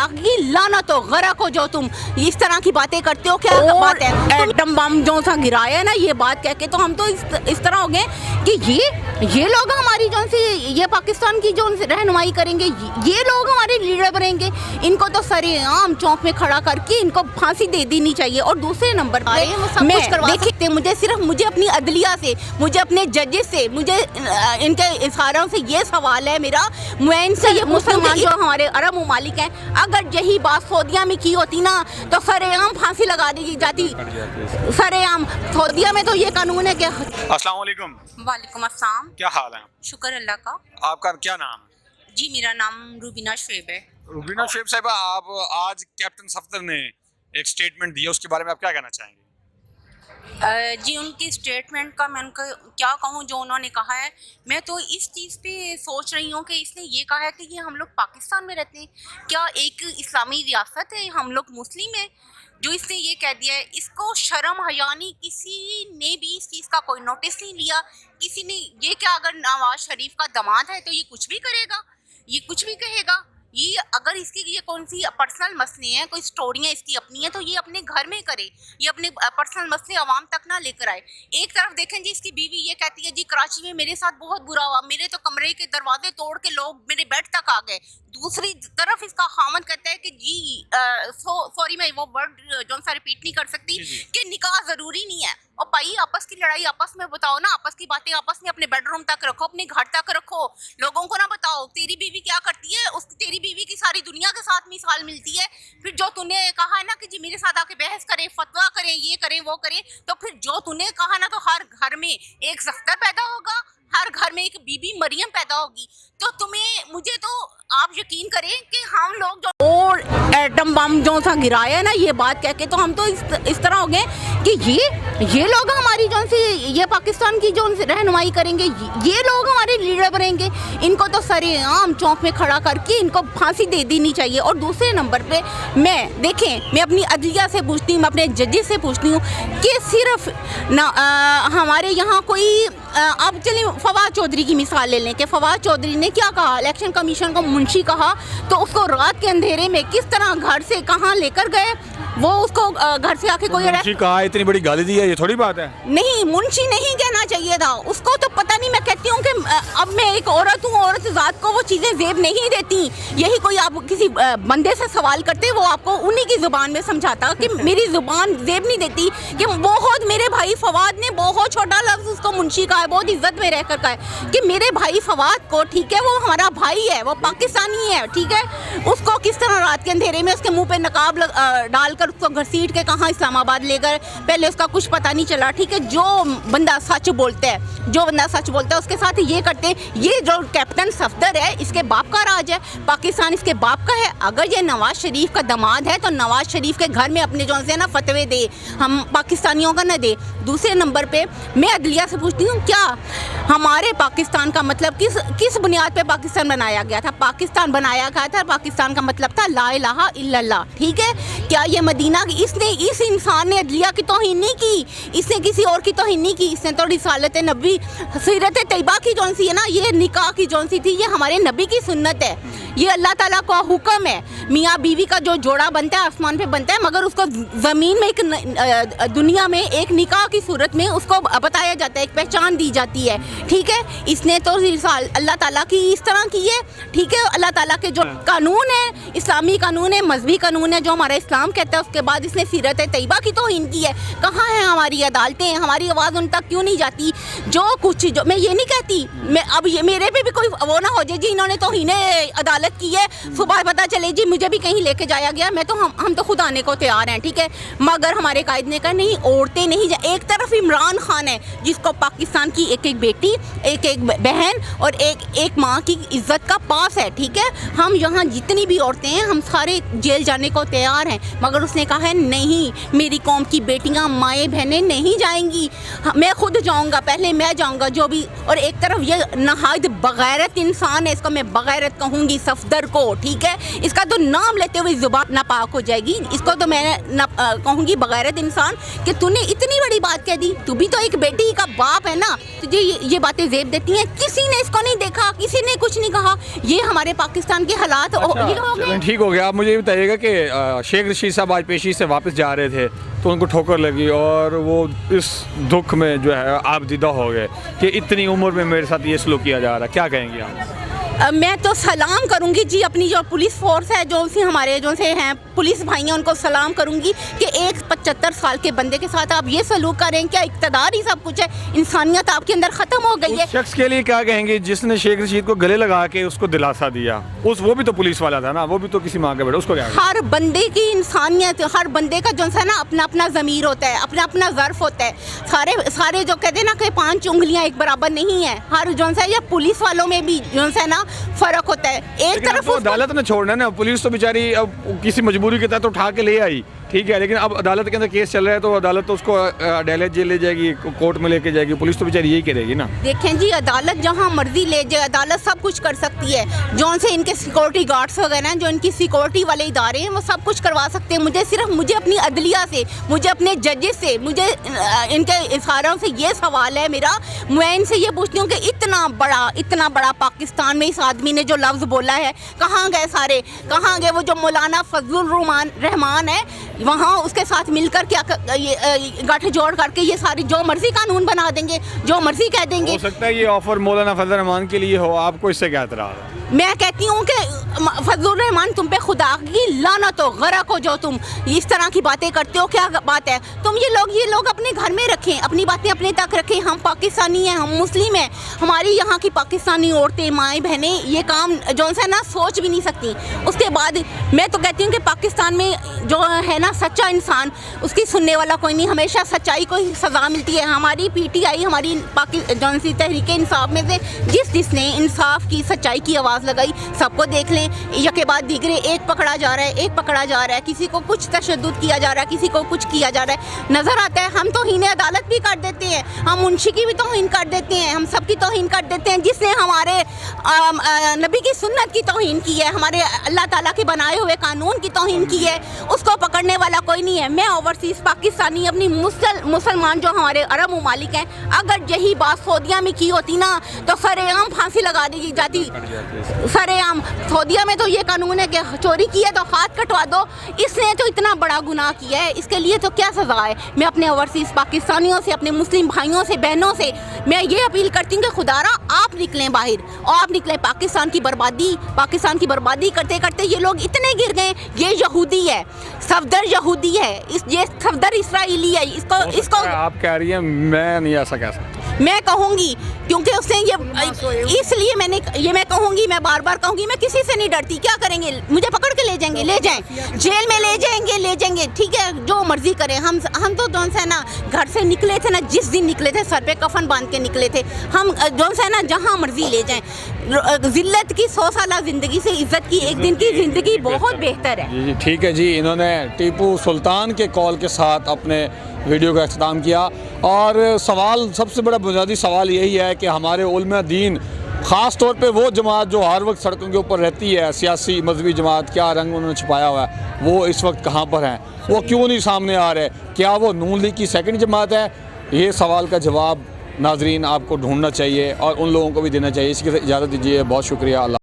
अल्लाह की लानत हो, गरक हो जो तुम इस तरह की बातें करते हो। क्या बात है, एटम बम जो सा गिराया है ना, ये बात कह के तो हम तो इस तरह हो गए कि ये लोग हमारी जो सी ये पाकिस्तान की जो रहनुमाई करेंगे, ये लोग हमारे लीडर बनेंगे। इनको तो सरेआम चौक में खड़ा करके इनको फांसी दे देनी चाहिए। और दूसरे नंबर पर मैं देखते, मुझे अपनी अदलिया से, मुझे अपने जजेस से, मुझे इनके इशारों से ये सवाल है मेरा, मैं इनसे ये मुसलमान जो हमारे अरब ममालिक हैं, अगर यही बात सऊदीया में की होती ना तो सरेआम फांसी लगा दी जाती। सरेआम सऊदीया में तो ये कानून है कि। अस्सलाम वालेकुम। वालेकुम अस्सलाम। क्या हाल है? शुक्र अल्लाह का। आपका क्या नाम है? जी मेरा नाम रूबीना शुएब है। रूबीना शुएब साहिबा, आप आज कैप्टन सफदर ने एक स्टेटमेंट दिया, उसके बारे में आप क्या कहना चाहेंगे? जी उनकी स्टेटमेंट का मैं उनका क्या कहूँ, जो उन्होंने कहा है, मैं तो इस चीज़ पे सोच रही हूँ कि इसने ये कहा है कि ये हम लोग पाकिस्तान में रहते हैं, क्या एक इस्लामी रियासत है, हम लोग मुस्लिम हैं, जो इसने ये कह दिया है। इसको शर्म हया नहीं, किसी ने भी इस चीज़ का कोई नोटिस नहीं लिया। किसी ने ये क्या, अगर नवाज शरीफ का दामाद है तो ये कुछ भी करेगा, ये कुछ भी कहेगा। ये अगर इसकी ये कौन सी पर्सनल मसले हैं, कोई स्टोरियाँ इसकी अपनी हैं, तो ये अपने घर में करे, ये अपने पर्सनल मसले आवाम तक ना लेकर आए। एक तरफ देखें जी, इसकी बीवी ये कहती है जी कराची में मेरे साथ बहुत बुरा हुआ, मेरे तो कमरे के दरवाजे तोड़ के लोग मेरे बेड तक आ गए। दूसरी तरफ इसका खामन कहता है कि जी सॉरी मैं वो वर्ड जो सा रिपीट नहीं कर सकती, कि निकाह ज़रूरी नहीं है। और भाई आपस की लड़ाई आपस में बताओ ना, आपस की बातें आपस में अपने बेडरूम तक रखो, अपने घर तक रखो, लोगों को ना बताओ तेरी बीवी क्या करती है, उस तेरी बीवी की सारी दुनिया के साथ मिसाल मिलती है। फिर जो तूने कहा है ना कि जी मेरे साथ आके बहस करें, फतवा करें, ये करें वो करें, तो फिर जो तूने कहा ना, तो हर घर में एक सफ्तर पैदा होगा, हर घर में एक बीबी मरियम पैदा होगी। तो तुम्हें, मुझे तो आप यकीन करें कि हम लोग जो और एटम बम जो सा गिराया है ना, ये बात कह के तो हम तो इस तरह हो गए कि ये लोग हमारी जो सी ये पाकिस्तान की जो रहनुमाई करेंगे, ये लोग हमारे लीडर बनेंगे। इनको तो सरेआम चौक में खड़ा करके इनको फांसी दे देनी चाहिए। और दूसरे नंबर पे मैं अपनी अदलिया से पूछती हूँ, मैं अपने जजेस से पूछती हूँ कि सिर्फ हमारे यहाँ कोई अब चलिए फवाद चौधरी की मिसाल ले लें कि फवाद चौधरी ने क्या कहा, इलेक्शन कमीशन को मुंशी कहा, तो उसको रात के अंधेरे में किस तरह घर से कहाँ लेकर गए, वो उसको घर से आके कोई मुंशी कहा, इतनी बड़ी गाली दी है, ये थोड़ी बात है। नहीं, मुंशी नहीं कहना चाहिए था उसको, तो पता नहीं। मैं कहती हूँ कि अब मैं एक औरत हूँ, औरत ज़ात को वो चीज़ें ज़ेब नहीं देती। यही कोई आप किसी बंदे से सवाल करते, वो आपको उन्हीं की ज़ुबान में समझाता कि मेरी ज़ुबान ज़ेब नहीं देती, कि बहुत मेरे भाई फवाद ने बहुत छोटा लफ्ज़ उसको मुंशी कहा है, बहुत इज्जत में रहकर कहा है कि मेरे भाई फवाद को, ठीक है वो हमारा भाई है, वो पाकिस्तानी है, ठीक है, उसको किस तरह रात के अंधेरे में उसके मुँह पर नकाब डालकर उसको घसीट के कहाँ इस्लामाबाद ले गए, पहले उसका कुछ पता नहीं चला, ठीक है। जो बंदा सच बोलता है उसके साथ ये करते हैं। ये जो कैप्टन सफदर है, इसके बाप का राज है, पाकिस्तान इसके बाप का है। अगर ये नवाज शरीफ का दामाद है तो नवाज शरीफ के घर में अपने जो से ना फतवे दे, हम पाकिस्तानियों का न दे। दूसरे नंबर पे मैं अदलिया से पूछती हूँ, क्या हमारे पाकिस्तान का मतलब किस बुनियाद पे पाकिस्तान बनाया गया था? पाकिस्तान बनाया गया था, पाकिस्तान का मतलब था ला इलाहा इल्लल्लाह, ठीक है। क्या ये मदीना, इसने इस इंसान ने अदलिया की तौहीन नहीं की, इसने किसी और की तौहीन नहीं की, इसने तो रिसालत नबी सीरत तैयबा की जौन सी है ना, ये निकाह की जौन सी थी, ये हमारे नबी की सुन्नत है, ये अल्लाह ताला का हुक्म है। मियाँ बीवी का जो जोड़ा बनता है आसमान पे बनता है, मगर उसको ज़मीन में एक दुनिया में एक निकाह की सूरत में उसको बताया जाता है, एक पहचान दी जाती है, ठीक है। इसने तो अल्लाह ताला की इस तरह की है, ठीक है। अल्लाह ताला के जो कानून है, इस्लामी कानून है, मजहबी कानून है, जो हमारा इस्लाम कहता है, उसके बाद इसने सीरत तैयबा की तौहीन की है। कहाँ है हमारी अदालतें? हमारी आवाज़ उन तक क्यों नहीं जाती? जो मैं ये नहीं कहती, मैं अब ये मेरे पे भी कोई वो ना हो जाए जी इन्होंने तौहीन अदालत की है, सुबह पता चले जी मुझे भी कहीं लेके जाया गया, मैं तो हम तो खुद आने को तैयार हैं, ठीक है। मगर हमारे कायद ने कहा नहीं, औरतें नहीं जा। एक तरफ इमरान खान है जिसको पाकिस्तान की एक एक बेटी, एक एक बहन और एक माँ की इज्जत का पास है, ठीक है। हम यहाँ जितनी भी औरतें हैं, हम सारे जेल जाने को तैयार हैं, मगर उसने कहा है नहीं, मेरी कौम की बेटियाँ, माएँ, बहनें नहीं जाएंगी, मैं खुद जाऊँगा, पहले मैं जाऊँगा जो भी। और एक तरफ ये नहायत बगैरत इंसान है, इसको मैं बगैरत कहूँगी सफदर को, ठीक है। इसका तो नाम लेते हुए ज़ुबान नापाक हो जाएगी, इसको तो मैं कहूँगी बगैरत इंसान कि तूने इतनी बड़ी बात कह दी। तू भी तो एक बेटी का बाप है ना, तुझे ये बातें ज़ेब देती हैं। किसी ने इसको नहीं देखा, किसी ने कुछ नहीं कहा। ये हमारे पाकिस्तान के हालात ठीक हो ہو گیا. آپ مجھے یہ بتائیے گا کہ شیخ رشید صاحب آج پیشی سے واپس جا رہے تھے تو ان کو ٹھوکر لگی اور وہ اس دکھ میں جو ہے آپ دیدہ ہو گئے کہ اتنی عمر میں میرے ساتھ یہ سلوک کیا جا رہا ہے, کیا کہیں گے آپ؟ میں تو سلام کروں گی جی اپنی جو پولیس فورس ہے, جو سی ہمارے جو سے ہیں پولیس بھائی ہیں, ان کو سلام کروں گی کہ ایک 75 سال کے بندے کے ساتھ آپ یہ سلوک کر رہے ہیں. کیا اقتدار ہی سب کچھ ہے؟ انسانیت آپ کے اندر ختم ہو گئی ہے. اس شخص کے لیے کیا کہیں گے جس نے شیخ رشید کو گلے لگا کے اس کو دلاسا دیا؟ وہ بھی تو پولیس والا تھا نا, وہ بھی تو کسی ماں کا بیٹا, اس کو کیا؟ ہر بندے کی انسانیت, ہر بندے کا جو ہے نا اپنا اپنا ضمیر ہوتا ہے, اپنا اپنا ظرف ہوتا ہے. سارے جو کہتے ہیں نا کہ 5 انگلیاں ایک برابر نہیں ہیں. ہر جو ہے یا پولیس والوں میں بھی جو ہے نا فرق ہوتا ہے. ایک طرف عدالت نے چھوڑنا ہے نا, پولیس تو بیچاری اب کسی مجبوری کے تحت اٹھا کے لے آئی, ٹھیک ہے, لیکن اب عدالت کے اندر کیس چل رہا ہے تو عدالت تو اس کو عدالت جیل لے جائے گی, کورٹ میں لے کے جائے گی. پولیس تو بیچاری یہی کرے گی نا. دیکھیں جی عدالت جہاں مرضی لے جائے, عدالت سب کچھ کر سکتی ہے. جو ان سے ان کے سیکورٹی گارڈس وغیرہ ہیں, جو ان کی سیکورٹی والے ادارے ہیں, وہ سب کچھ کروا سکتے ہیں. مجھے اپنی عدلیہ سے, مجھے اپنے ججز سے, مجھے ان کے اشاروں سے یہ سوال ہے میرا. میں ان سے یہ پوچھتی ہوں کہ اتنا بڑا پاکستان میں اس آدمی نے جو لفظ بولا ہے, کہاں گئے سارے؟ کہاں گئے وہ جو مولانا فضل الرحمان ہے, وہاں اس کے ساتھ مل کر کیا گٹھ جوڑ کر کے یہ ساری جو مرضی قانون بنا دیں گے, جو مرضی کہہ دیں گے. ہو سکتا ہے یہ آفر مولانا فضل الرحمان کے لیے ہو, آپ کو اس سے کیا اعتراض ہے؟ میں کہتی ہوں کہ فضل الرحمان تم پہ خدا کی لعنت ہو, غرق ہو جو تم اس طرح کی باتیں کرتے ہو. کیا بات ہے؟ تم یہ لوگ اپنے گھر میں رکھیں, اپنی باتیں اپنے تک رکھیں. ہم پاکستانی ہیں, ہم مسلم ہیں. ہماری یہاں کی پاکستانی عورتیں, مائیں, بہنیں یہ کام جو ہے نا سوچ بھی نہیں سکتی. اس کے بعد میں تو کہتی ہوں کہ پاکستان میں جو ہے نا سچا انسان, اس کی سننے والا کوئی نہیں. ہمیشہ سچائی کو ہی سزا ملتی ہے. ہماری PTI, ہماری تحریک انصاف میں سے جس نے انصاف کی, سچائی کی آواز لگائی, سب کو دیکھ لیں. یکے بعد دیگرے ایک پکڑا جا رہا ہے, کسی کو کچھ تشدد کیا جا رہا ہے, کسی کو کچھ کیا جا رہا ہے, نظر آتا ہے. ہم توہین عدالت بھی کر دیتے ہیں, ہم منشی کی بھی توہین کر دیتے ہیں, ہم سب کی توہین کر دیتے ہیں. جس نے ہمارے نبی کی سنت کی توہین کی ہے, ہمارے اللہ تعالیٰ کے بنائے ہوئے قانون کی توہین کی ہے, اس کو پکڑنے والا کوئی نہیں ہے. میں اوورسیز پاکستانی, اپنی مسلمان جو ہمارے عرب ممالک ہیں, اگر یہی بات سعودیہ میں کی ہوتی نا تو سر عام پھانسی لگا دی جاتی. سر عام سعودیہ میں تو یہ قانون ہے کہ چوری کی ہے تو ہاتھ کٹوا دو. اس نے تو اتنا بڑا گناہ کیا ہے, اس کے لیے تو کیا سزا ہے. میں اپنے اوورسیز پاکستانیوں سے, اپنے مسلم بھائیوں سے, بہنوں سے میں یہ اپیل کرتی ہوں کہ خدا را آپ نکلیں باہر, اور آپ نکلیں. پاکستان کی بربادی کرتے کرتے یہ لوگ اتنے گر گئے. یہ یہودی ہے, صفدر یہودی ہے, یہ صفدر اسرائیلی ہے. اس کو آپ کہہ رہی ہیں, میں نہیں ایسا کہہ سکتا. میں کہوں گی کیونکہ اس نے یہ, اس لیے میں کہوں گی, میں بار بار کہوں گی, میں کسی سے نہیں ڈرتی. کیا کریں گے؟ مجھے پکڑ کے لے جائیں, جیل میں لے جائیں گے, ٹھیک ہے, جو مرضی کریں. ہم تو جو ہے نا گھر سے نکلے تھے نا, جس دن نکلے تھے سر پہ کفن باندھ کے نکلے تھے. ہم جو ہے نا جہاں مرضی لے جائیں. ذلت کی 100 سالہ زندگی سے عزت کی 1 دن کی زندگی بہت بہتر ہے. جی ٹھیک ہے جی. انہوں نے ٹیپو سلطان کے کال کے ساتھ اپنے ویڈیو کا اختتام کیا, اور سوال, سب سے بڑا بنیادی سوال یہی ہے کہ ہمارے علماء دین, خاص طور پہ وہ جماعت جو ہر وقت سڑکوں کے اوپر رہتی ہے, سیاسی مذہبی جماعت, کیا رنگ انہوں نے چھپایا ہوا ہے, وہ اس وقت کہاں پر ہیں, وہ کیوں نہیں سامنے آ رہے, کیا وہ نون لیگ کی سیکنڈ جماعت ہے؟ یہ سوال کا جواب ناظرین آپ کو ڈھونڈنا چاہیے اور ان لوگوں کو بھی دینا چاہیے. اس کی اجازت دیجیے, بہت شکریہ. اللہ